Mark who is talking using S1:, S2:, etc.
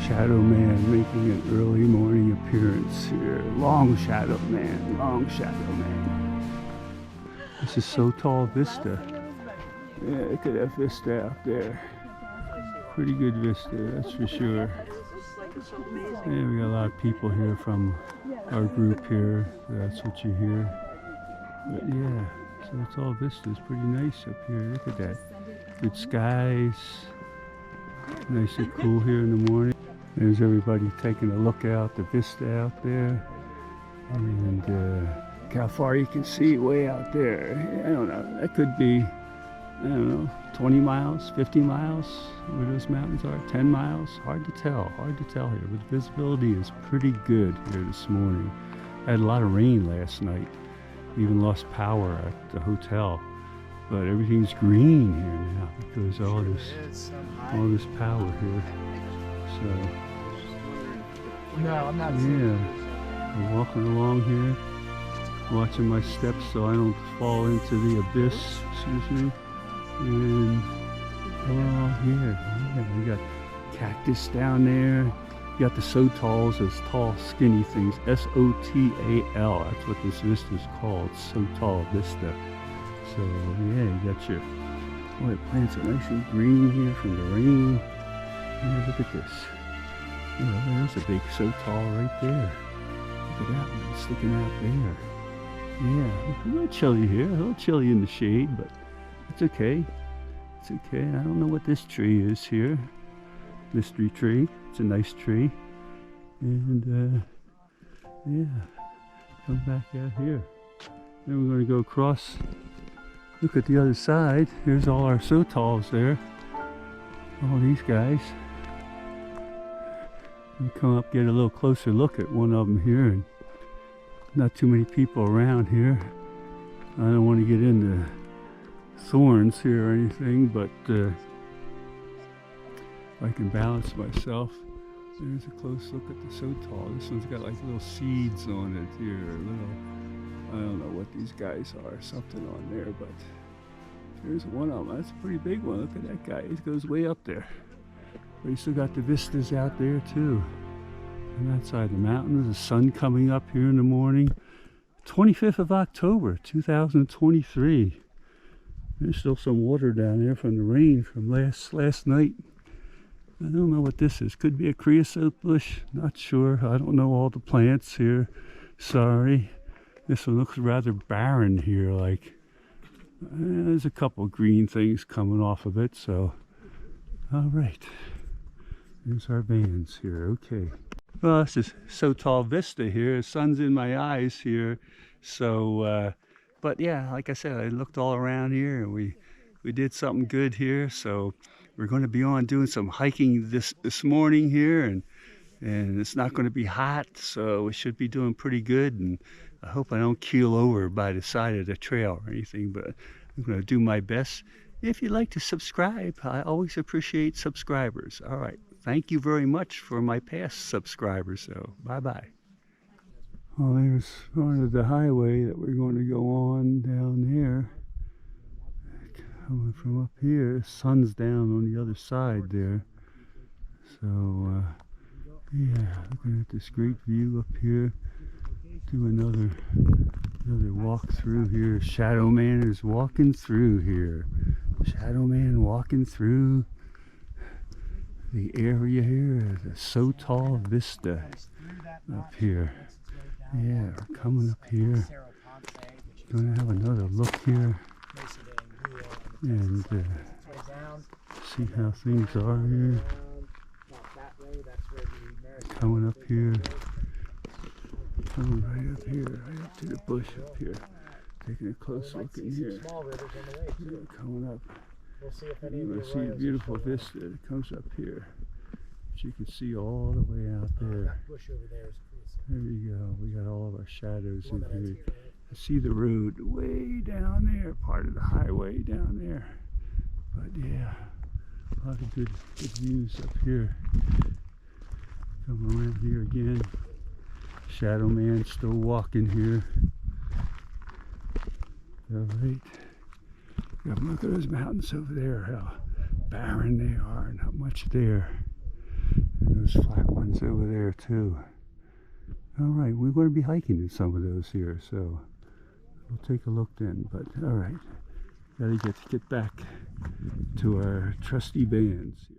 S1: Shadow Man making an early morning appearance here. Long Shadow Man, Long Shadow Man. This is Sotol Vista. Yeah, look at that vista out there. Pretty good vista, that's for sure. Yeah, we got a lot of people here from our group here. That's what you hear. But yeah, Sotol Vista is pretty nice up here. Look at that. Good skies. Nice and cool here in the morning. There's everybody taking a look out the vista out there. And look how far you can see way out there. I don't know. That could be, I don't know, 20 miles, 50 miles where those mountains are. 10 miles. Hard to tell here. But visibility is pretty good here this morning. Had a lot of rain last night. Even lost power at the hotel. But everything's green here now because all this power here. So
S2: no, I'm not.
S1: Yeah, I'm walking along here, watching my steps so I don't fall into the abyss. Excuse me. And here, yeah, we got cactus down there. You got the sotols, those tall, skinny things. S-O-T-A-L. That's what this vista is called. Sotol Vista. So yeah, you got your plants are nice and green here from the rain. Yeah, look at this. Yeah, there's a big Sotol right there. Look at that one sticking out there. Yeah, a little chilly here, a little chilly in the shade, but it's okay. It's okay. I don't know what this tree is here. Mystery tree. It's a nice tree. And yeah, come back out here. Then we're going to go across. Look at the other side. Here's all our sotols there. All these guys. We come up, get a little closer look at one of them here. And not too many people around here. I don't want to get into thorns here or anything, but if I can balance myself. There's a close look at the Sotol. This one's got like little seeds on it here. I don't know what these guys are, something on there, but there's one of them. That's a pretty big one. Look at that guy. He goes way up there. But you still got the vistas out there too. On that side of the mountains, the sun coming up here in the morning. 25th of October, 2023. There's still some water down there from the rain from last night. I don't know what this is. Could be a creosote bush. Not sure. I don't know all the plants here. Sorry. This one looks rather barren here, like there's a couple green things coming off of it, so all right. There's our vans here, okay. Well, this is Sotol Vista here. The sun's in my eyes here, so but yeah, like I said, I looked all around here and we did something good here, so we're going to be on doing some hiking this morning here, and it's not going to be hot, so we should be doing pretty good. And I hope I don't keel over by the side of the trail or anything, but I'm going to do my best. If you'd like to subscribe, I always appreciate subscribers. All right. Thank you very much for my past subscribers. So bye-bye. Well, there's part of the highway that we're going to go on down there. Coming from up here, the sun's down on the other side there. So, yeah, looking at this great view up here. Do another walk through here. Shadow Man is walking through here. Shadow Man walking through the area here. The Sotol Vista up here. Yeah, we're coming up here. Gonna have another look here and see how things are here. Coming up here. Coming right up here, right up to the bush up here. Taking a close look in here. Coming up. You're going to see a beautiful vista that comes up here. But you can see all the way out there. There you go. We got all of our shadows in here. You see the road way down there, part of the highway down there. But yeah, a lot of good views up here. Come around here again. Shadow Man still walking here. All right. Look at those mountains over there, how barren they are, not much there. And There's flat ones over there too. All right, we're going to be hiking in some of those here, so we'll take a look then. But all right, gotta get back to our trusty bands here.